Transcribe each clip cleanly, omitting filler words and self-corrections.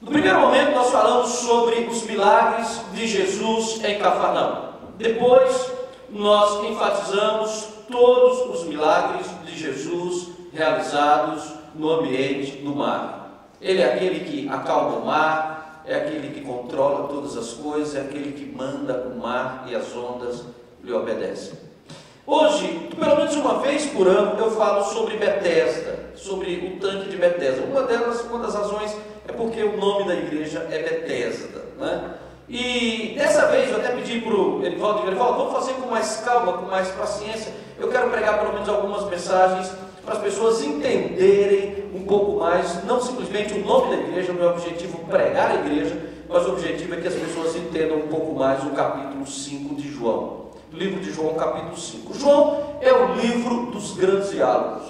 No primeiro momento nós falamos sobre os milagres de Jesus em Cafarnaum. Depois nós enfatizamos todos os milagres de Jesus realizados no ambiente do mar. Ele é aquele que acalma o mar, é aquele que controla todas as coisas, é aquele que manda o mar e as ondas lhe obedecem. Hoje, pelo menos uma vez por ano, eu falo sobre Betesda, sobre o tanque de Betesda. Uma das razões é porque o nome da igreja é Betesda, né? E dessa vez eu até pedi para o Erivaldo, vamos fazer com mais calma, com mais paciência. Eu quero pregar pelo menos algumas mensagens para as pessoas entenderem um pouco mais, não simplesmente o nome da igreja, não é o objetivo pregar a igreja, mas o objetivo é que as pessoas entendam um pouco mais o capítulo 5 de João. Livro de João, capítulo 5. João é o livro dos grandes diálogos.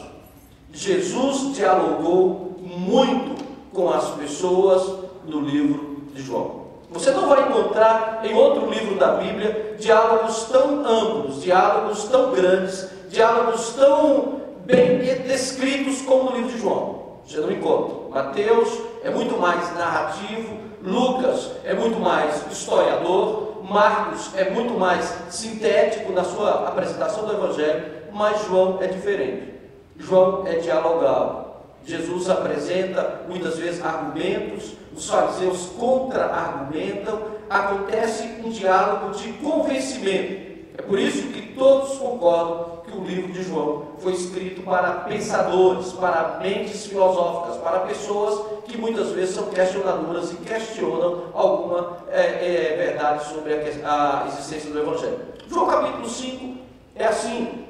Jesus dialogou muito com as pessoas no livro de João. Você não vai encontrar em outro livro da Bíblia diálogos tão amplos, diálogos tão grandes, diálogos tão bem descritos como no livro de João. Você não encontra. Mateus é muito mais narrativo, Lucas é muito mais historiador, Marcos é muito mais sintético na sua apresentação do Evangelho, mas João é diferente. João é dialogal. Jesus apresenta muitas vezes argumentos, os fariseus contra-argumentam, acontece um diálogo de convencimento. É por isso que todos concordam que o livro de João foi escrito para pensadores, para mentes filosóficas, para pessoas que muitas vezes são questionadoras e questionam alguma verdade sobre a existência do Evangelho. João capítulo 5 é assim.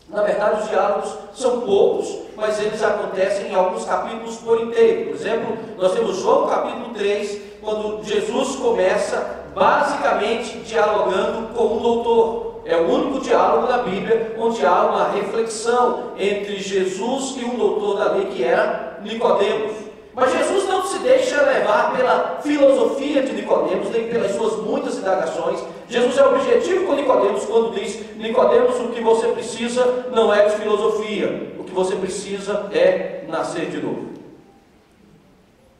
Na verdade, os diálogos são poucos, mas eles acontecem em alguns capítulos por inteiro. Por exemplo, nós temos João capítulo 3, quando Jesus começa basicamente dialogando com um doutor. É o único diálogo da Bíblia onde há uma reflexão entre Jesus e um doutor da lei que era Nicodemos. Mas Jesus não se deixa levar pela filosofia de Nicodemos, nem pelas suas muitas indagações. Jesus é objetivo com Nicodemos quando diz: Nicodemos, o que você precisa não é de filosofia, o que você precisa é nascer de novo.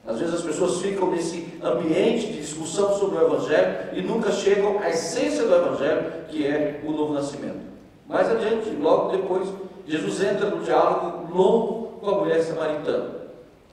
Às vezes as pessoas ficam nesse ambiente de discussão sobre o Evangelho e nunca chegam à essência do Evangelho, que é o novo nascimento. Mais adiante, logo depois, Jesus entra no diálogo longo com a mulher samaritana.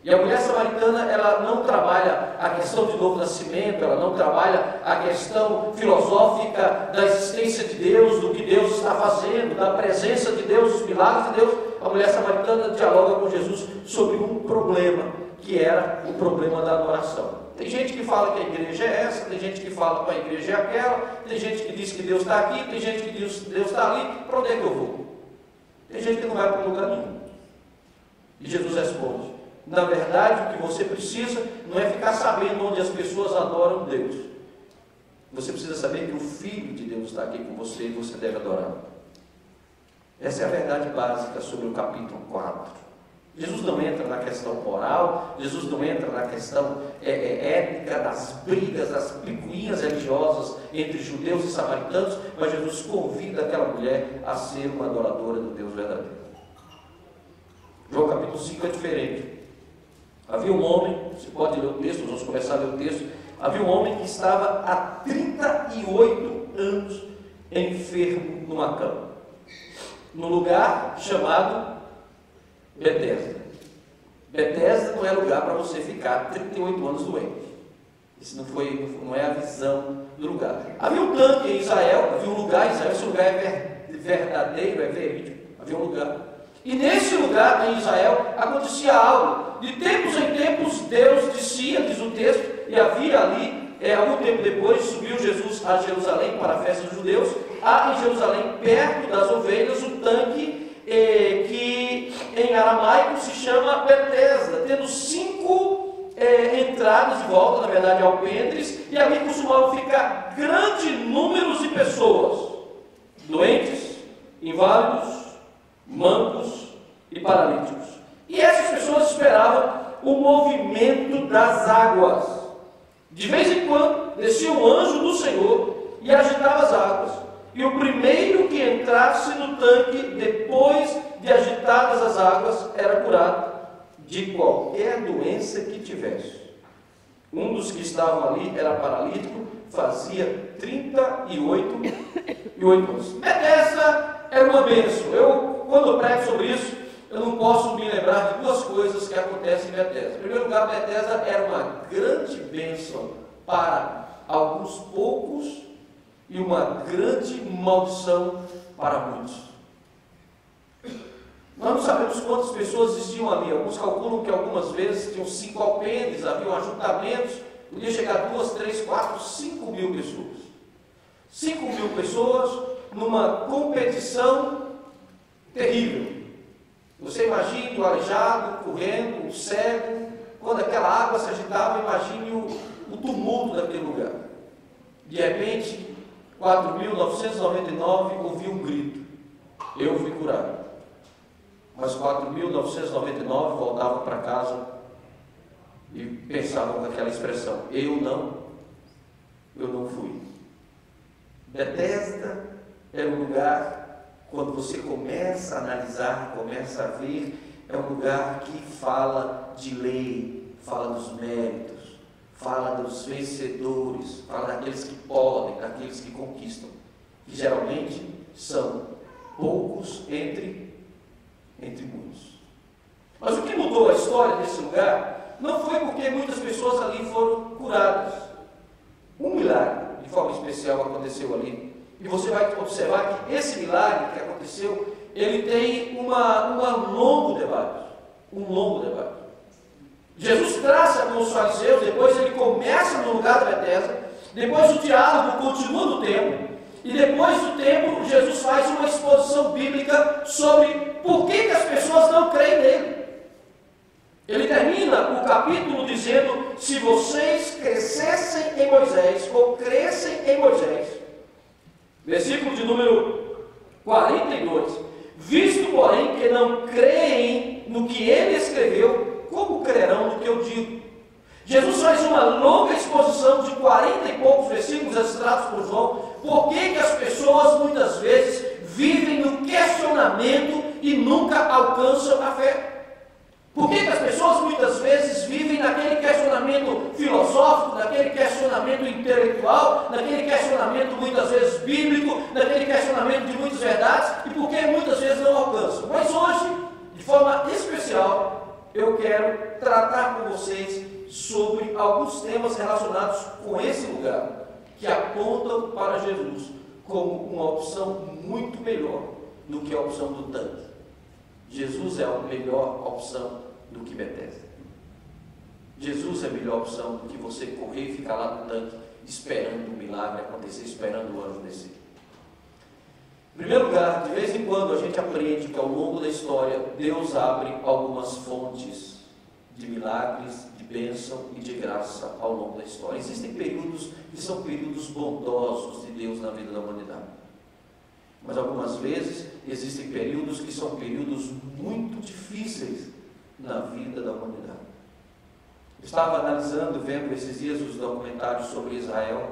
E a mulher samaritana, ela não trabalha a questão de novo nascimento, ela não trabalha a questão filosófica da existência de Deus, do que Deus está fazendo, da presença de Deus, dos milagres de Deus. A mulher samaritana dialoga com Jesus sobre um problema, que era o problema da adoração. Tem gente que fala que a igreja é essa, tem gente que fala que a igreja é aquela, tem gente que diz que Deus está aqui, tem gente que diz que Deus está ali, para onde é que eu vou? Tem gente que não vai para lugar nenhum. E Jesus responde: na verdade, o que você precisa não é ficar sabendo onde as pessoas adoram Deus. Você precisa saber que o Filho de Deus está aqui com você e você deve adorar. Essa é a verdade básica sobre o capítulo 4. Jesus não entra na questão moral, Jesus não entra na questão étnica, das brigas, das picuinhas religiosas entre judeus e samaritanos, mas Jesus convida aquela mulher a ser uma adoradora do Deus verdadeiro. João capítulo 5 é diferente. Havia um homem, você pode ler o texto, nós vamos começar a ler o texto. Havia um homem que estava há 38 anos enfermo numa cama, num lugar chamado Betesda. Betesda não é lugar para você ficar 38 anos doente. Isso não é a visão do lugar. Havia um tanque em Israel, havia um lugar em Israel, esse lugar é verdadeiro, é verídico. Havia um lugar. E nesse lugar em Israel acontecia algo. De tempos em tempos Deus descia, diz o texto, e havia ali, algum tempo depois, subiu Jesus a Jerusalém para a festa dos judeus. Há em Jerusalém, perto das ovelhas, o tanque que em aramaico se chama Betesda, tendo 5 entradas de volta, na verdade alpendres, e ali costumavam ficar grandes números de pessoas, doentes, inválidos, mancos e paralíticos. E essas pessoas esperavam o movimento das águas. De vez em quando descia o anjo do Senhor e agitava as águas. E o primeiro que entrasse no tanque, depois de agitadas as águas, era curado de qualquer doença que tivesse. Um dos que estavam ali era paralítico, fazia 38 anos. Betesda era uma bênção. Quando eu prego sobre isso, eu não posso me lembrar de duas coisas que acontecem em Betesda. Em primeiro lugar, Betesda era uma grande bênção para alguns poucos e uma grande maldição para muitos. Nós não sabemos quantas pessoas existiam ali. Alguns calculam que algumas vezes tinham 5 alpendres, haviam ajuntamentos, podia chegar a 2, 3, 4, 5 mil pessoas. 5 mil pessoas numa competição terrível. Você imagine o aleijado correndo, o cego, quando aquela água se agitava, imagine o tumulto daquele lugar. De repente, 4.999 ouvi um grito: eu fui curado. Mas 4.999 voltavam para casa e pensavam naquela expressão: eu não fui. Betesda era um lugar, quando você começa a analisar, começa a ver, é um lugar que fala de lei, fala dos méritos, fala dos vencedores, fala daqueles que podem, daqueles que conquistam, que geralmente são poucos entre muitos. Mas o que mudou a história desse lugar não foi porque muitas pessoas ali foram curadas. Um milagre, de forma especial, aconteceu ali. E você vai observar que esse milagre que aconteceu, ele tem um longo debate. Jesus traça com os fariseus, depois ele começa no lugar da Betesda, depois o diálogo continua no templo, e depois do templo, Jesus faz uma exposição bíblica sobre por que as pessoas não creem nele. Ele termina o capítulo dizendo: se vocês crescessem em Moisés, ou crescem em Moisés, versículo de número 42, visto porém que não creem no que ele escreveu, como crerão no que eu digo? Jesus faz uma longa exposição de 40 e poucos versículos extratos por João. Por que as pessoas muitas vezes vivem no questionamento e nunca alcançam a fé? Por que as pessoas muitas vezes vivem naquele questionamento filosófico, naquele questionamento intelectual, naquele questionamento muitas vezes bíblico, naquele questionamento de muitas verdades, e por que muitas vezes não alcançam? Mas hoje, de forma especial, eu quero tratar com vocês sobre alguns temas relacionados com esse lugar, que apontam para Jesus como uma opção muito melhor do que a opção do tanque. Jesus é a melhor opção do que Betesda. Jesus é a melhor opção do que você correr e ficar lá no tanque esperando o milagre acontecer, esperando o anjo descer. Em primeiro lugar, de vez em quando a gente aprende que ao longo da história Deus abre algumas fontes de milagres, de bênção e de graça ao longo da história. Existem períodos que são períodos bondosos de Deus na vida da humanidade. Mas algumas vezes existem períodos que são períodos muito difíceis na vida da humanidade. Eu estava analisando, vendo esses dias os documentários sobre Israel.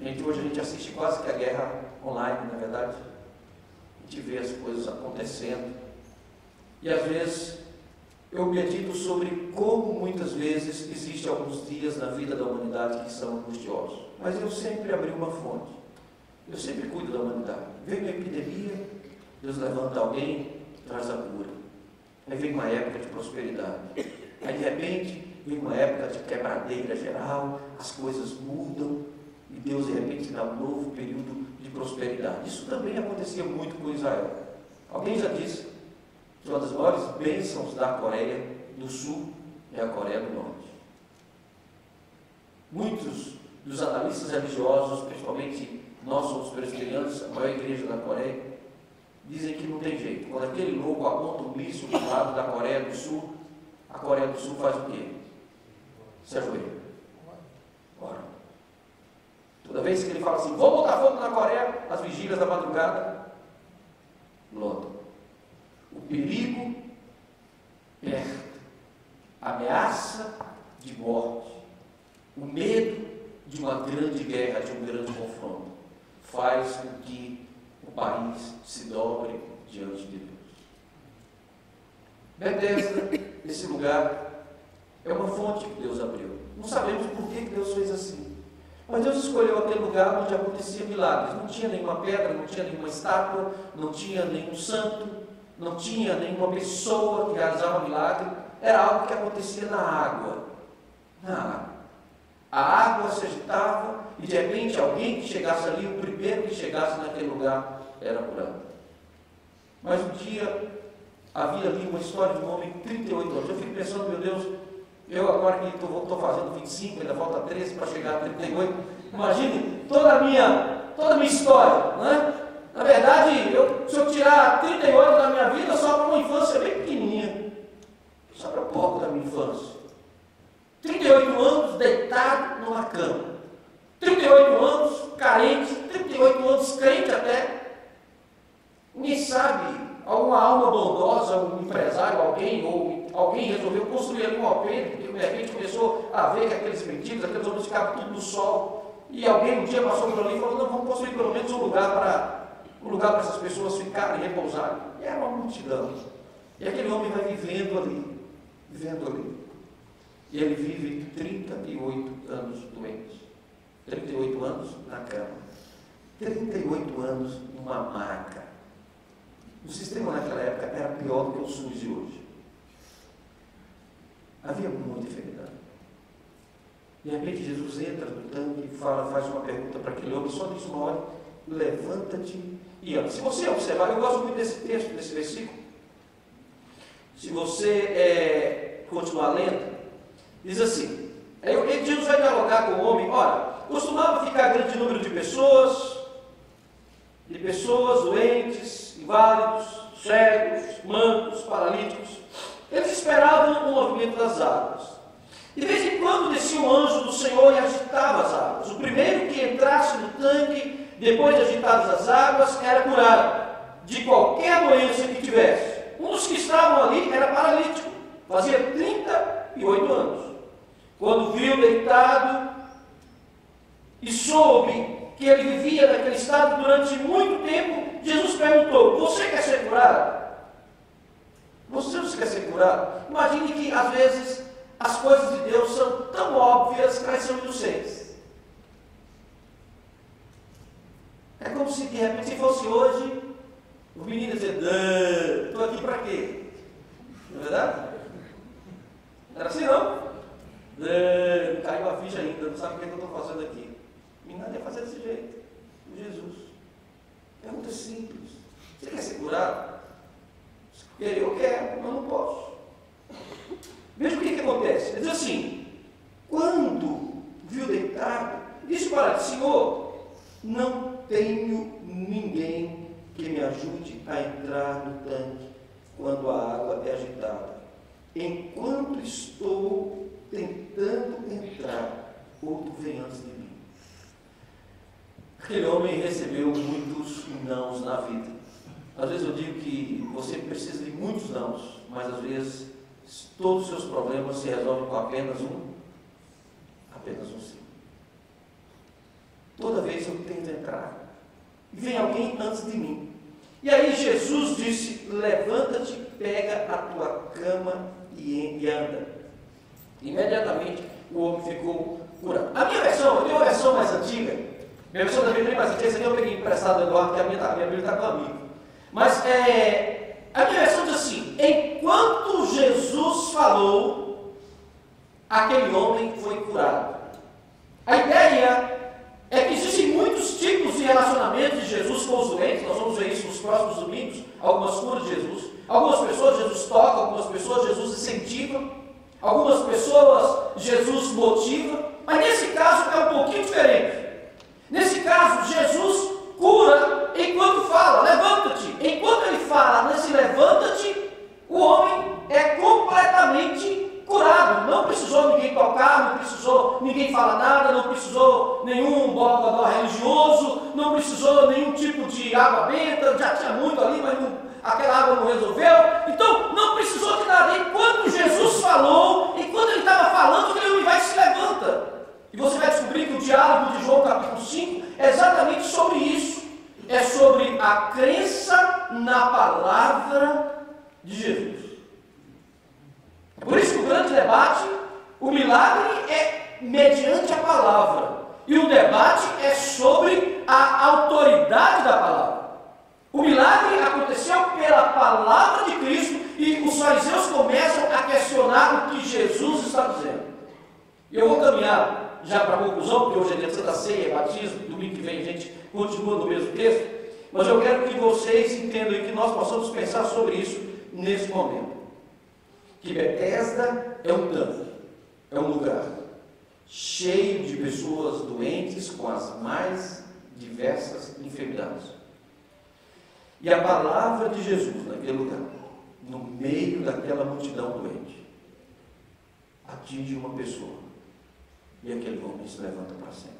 Hoje a gente assiste quase que a guerra online, na verdade. A gente vê as coisas acontecendo. E às vezes eu medito sobre como muitas vezes existem alguns dias na vida da humanidade que são angustiosos. Mas eu sempre abri uma fonte. Eu sempre cuido da humanidade. Vem uma epidemia, Deus levanta alguém, traz a cura. Aí vem uma época de prosperidade. Aí de repente vem uma época de quebradeira geral, as coisas mudam e Deus de repente dá um novo período de prosperidade. Isso também acontecia muito com Israel. Alguém já disse que uma das maiores bênçãos da Coreia do Sul é a Coreia do Norte. Muitos dos analistas religiosos, principalmente nós somos presbiterianos, a maior igreja da Coreia, dizem que não tem jeito. Quando aquele louco aponta um míssil do lado da Coreia do Sul, a Coreia do Sul faz o quê? Se ajoelha. Ora. Toda vez que ele fala assim, vou botar fogo na Coreia, as vigílias da madrugada lotam. O perigo perto, a ameaça de morte, o medo de uma grande guerra, de um grande confronto, faz com que o país se dobre diante de Deus. Betesda, esse lugar, É uma fonte que Deus abriu. Não sabemos por que Deus fez assim. Mas Deus escolheu aquele lugar onde acontecia milagres. Não tinha nenhuma pedra, não tinha nenhuma estátua, não tinha nenhum santo, não tinha nenhuma pessoa que realizava milagre. Era algo que acontecia na água. Na água. A água se agitava e de repente alguém que chegasse ali, o primeiro que chegasse naquele lugar, era curado. Mas um dia havia ali uma história de um homem de 38 anos. Eu fico pensando, meu Deus, eu agora que estou fazendo 25, ainda falta 13 para chegar a 38. Imagine toda a minha história, né? Na verdade, se eu tirar 38 da minha vida, sobra uma infância bem pequenininha. Sobra pouco da minha infância. 38 anos deitado numa cama. 38 anos carente, 38 anos crente até. Ninguém sabe, alguma alma bondosa, um empresário, alguém resolveu construir ali um alpendre, porque de repente começou a ver que aqueles mendigos, aqueles homens ficavam tudo no sol, e alguém um dia passou por ali e falou, não, vamos construir pelo menos um lugar para essas pessoas ficarem, repousarem. E era uma multidão. E aquele homem vai vivendo ali. E ele vive 38 anos doente. 38 anos na cama. 38 anos numa maca. O sistema naquela época era pior do que o SUS de hoje. Havia muita enfermidade. De repente Jesus entra no tanque e faz uma pergunta para aquele homem, só diz uma hora, levanta-te e anda. Se você observar, eu gosto muito desse texto, desse versículo. Se você continuar lendo, diz assim, Jesus vai dialogar com o homem, olha, costumava ficar grande número de pessoas doentes, inválidos, cegos, mancos, paralíticos. Eles esperavam o movimento das águas. De vez em quando descia o anjo do Senhor e agitava as águas. O primeiro que entrasse no tanque, depois de agitadas as águas, era curado de qualquer doença que tivesse. Um dos que estavam ali era paralítico, fazia 38 anos. Quando viu deitado e soube que ele vivia naquele estado durante muito tempo, Jesus perguntou, você quer ser curado? Você quer ser curado? Imagine que às vezes as coisas de Deus são tão óbvias que elas são inocentes. É como se de repente, se fosse hoje, o menino dizer, estou aqui para quê? Não é verdade? Não era assim não? Não caiu a ficha ainda, não sabe o que eu estou fazendo aqui. O menino ia fazer desse jeito. Jesus. Pergunta simples. Você quer ser curado? Eu quero, mas não posso. Veja o que acontece. Ele diz assim, quando viu deitado, disse para ele, Senhor, não tenho ninguém que me ajude a entrar no tanque quando a água é agitada. Enquanto estou tentando entrar, outro vem antes de mim. Aquele homem recebeu muitos nãos na vida. Às vezes eu digo que você precisa de muitos nãos, mas às vezes todos os seus problemas se resolvem com apenas um sim. Toda vez eu tento entrar, e vem alguém antes de mim. E aí Jesus disse, levanta-te, pega a tua cama e anda. Imediatamente o homem ficou curado. A minha versão, eu tenho uma versão mais antiga, minha versão da Bíblia é mais antiga, essa aqui eu peguei emprestado do Eduardo, que a minha Bíblia está com um amigo. Mas a minha versão diz assim, enquanto Jesus falou, aquele homem foi curado. A ideia é que existem muitos tipos de relacionamentos de Jesus com os doentes, nós vamos ver isso nos próximos domingos, algumas curas de Jesus. Algumas pessoas Jesus toca, algumas pessoas Jesus incentiva, algumas pessoas Jesus motiva, mas nesse caso é um pouquinho diferente. Nesse caso, Jesus cura enquanto fala, levanta-te. Enquanto ele fala nesse levanta-te, o homem é completamente curado. Não precisou ninguém tocar, não precisou ninguém falar nada, não precisou nenhum bocadó religioso, não precisou nenhum tipo de água benta, já tinha muito ali, mas aquela água não resolveu. Então, não precisou de nada. Enquanto Jesus falou, enquanto ele estava falando, aquele homem vai e se levanta. E você vai descobrir que o diálogo de João capítulo 5 é exatamente sobre isso. É sobre a crença na palavra de Jesus. É por isso que o grande debate O milagre é mediante a palavra. E o debate é sobre a autoridade da palavra. O milagre aconteceu pela palavra de Cristo e os fariseus começam a questionar o que Jesus está dizendo. Eu vou caminhar já para a conclusão, porque hoje é dia de Santa Ceia, é batismo, domingo que vem a gente continua no mesmo texto, mas eu quero que vocês entendam e que nós possamos pensar sobre isso nesse momento. Que Betesda é um tanque, é um lugar cheio de pessoas doentes com as mais diversas enfermidades. E a palavra de Jesus naquele lugar, no meio daquela multidão doente, atinge uma pessoa e aquele homem se levanta para sempre.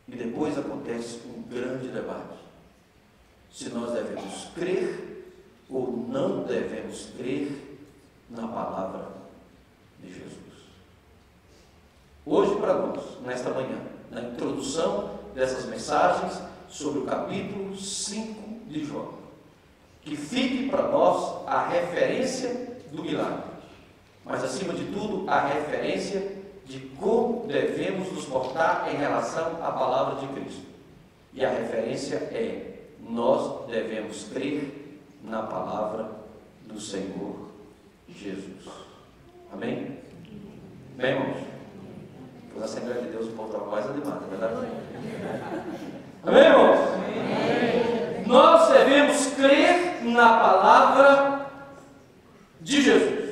E depois acontece um grande debate, se nós devemos crer ou não devemos crer na palavra de Jesus. Hoje para nós, nesta manhã, na introdução dessas mensagens sobre o capítulo 5 de João, que fique para nós a referência do milagre, mas acima de tudo a referência de como devemos nos portar em relação à palavra de Cristo. E a referência é: nós devemos crer na palavra do Senhor Jesus. Amém? Bem, irmãos? Na Assembleia de Deus o povo estava mais animado, é verdade? Amém, irmãos? Amém. Nós devemos crer na palavra de Jesus.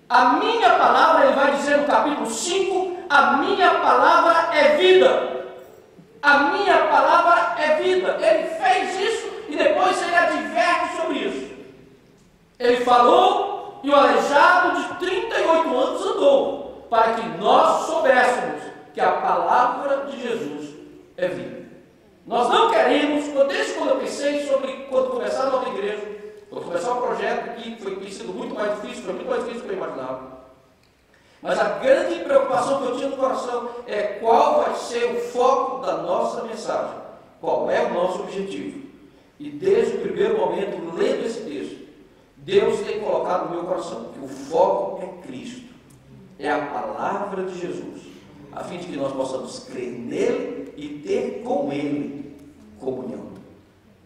A minha palavra, ele vai dizer no capítulo 5, a minha palavra é vida. A minha palavra é vida. Ele fez isso e depois ele adverte sobre isso. Ele falou e o aleijado de 38 anos andou, para que nós soubéssemos que a palavra de Jesus é vida. Nós não queremos, desde quando eu pensei sobre quando começar a nova igreja, quando começar o projeto aqui, tem sido muito mais difícil, foi muito mais difícil do que eu imaginava. Mas a grande preocupação que eu tinha no coração é qual vai ser o foco da nossa mensagem, qual é o nosso objetivo. E desde o primeiro momento, lendo esse texto, Deus tem colocado no meu coração que o foco é Cristo, é a palavra de Jesus, a fim de que nós possamos crer nele e ter com ele comunhão.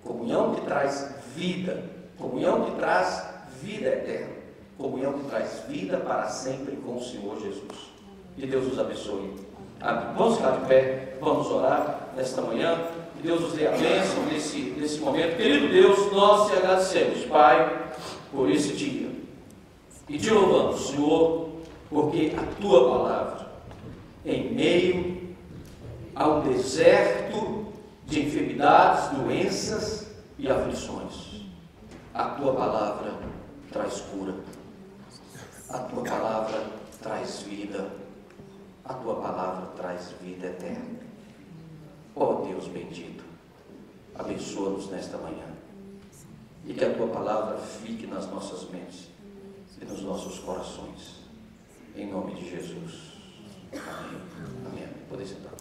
Comunhão que traz vida, comunhão que traz vida eterna, comunhão que traz vida para sempre com o Senhor Jesus. Que Deus nos abençoe. Amém. Vamos ficar de pé, vamos orar nesta manhã. Que Deus nos dê a bênção nesse momento. Querido Deus, nós te agradecemos, Pai, por esse dia. E te louvamos, Senhor, porque a tua palavra, em meio a um deserto de enfermidades, doenças e aflições, a tua palavra traz cura, a tua palavra traz vida, a tua palavra traz vida eterna. Ó Deus bendito, abençoa-nos nesta manhã e que a tua palavra fique nas nossas mentes e nos nossos corações, em nome de Jesus. Amém. Amém. Podem sentar.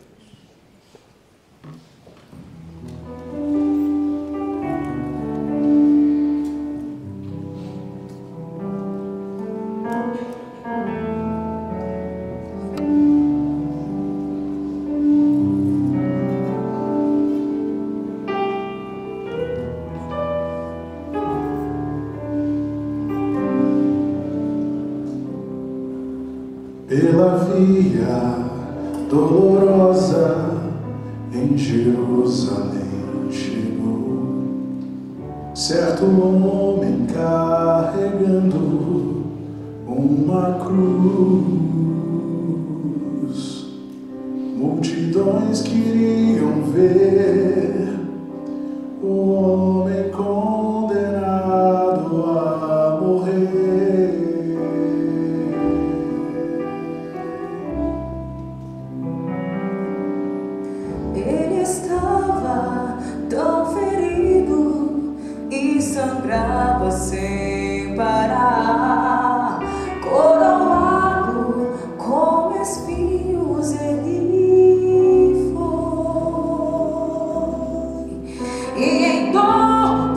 Pela via dolorosa em Jerusalém chegou certo homem carregando uma cruz. Multidões queriam ver o homem condenado a morrer. Sangrava sem parar, coroado com espinhos ele foi, e em dor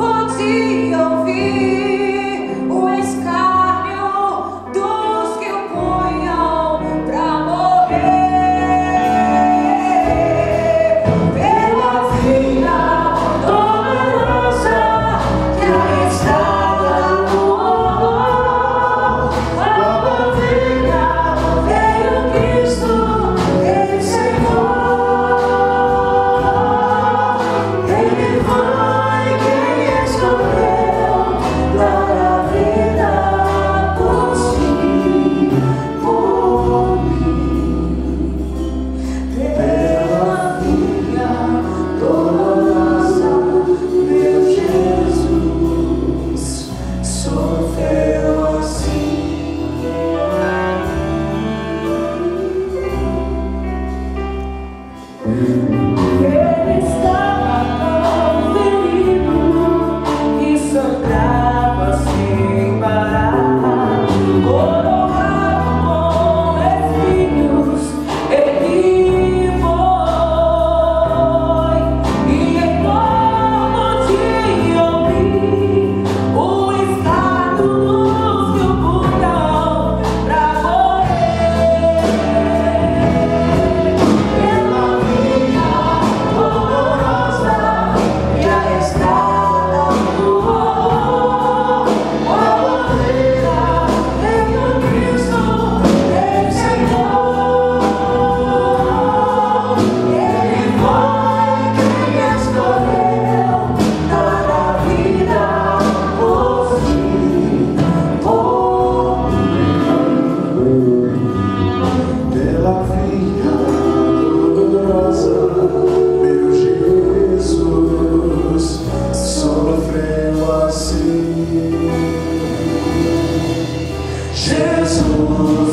Tua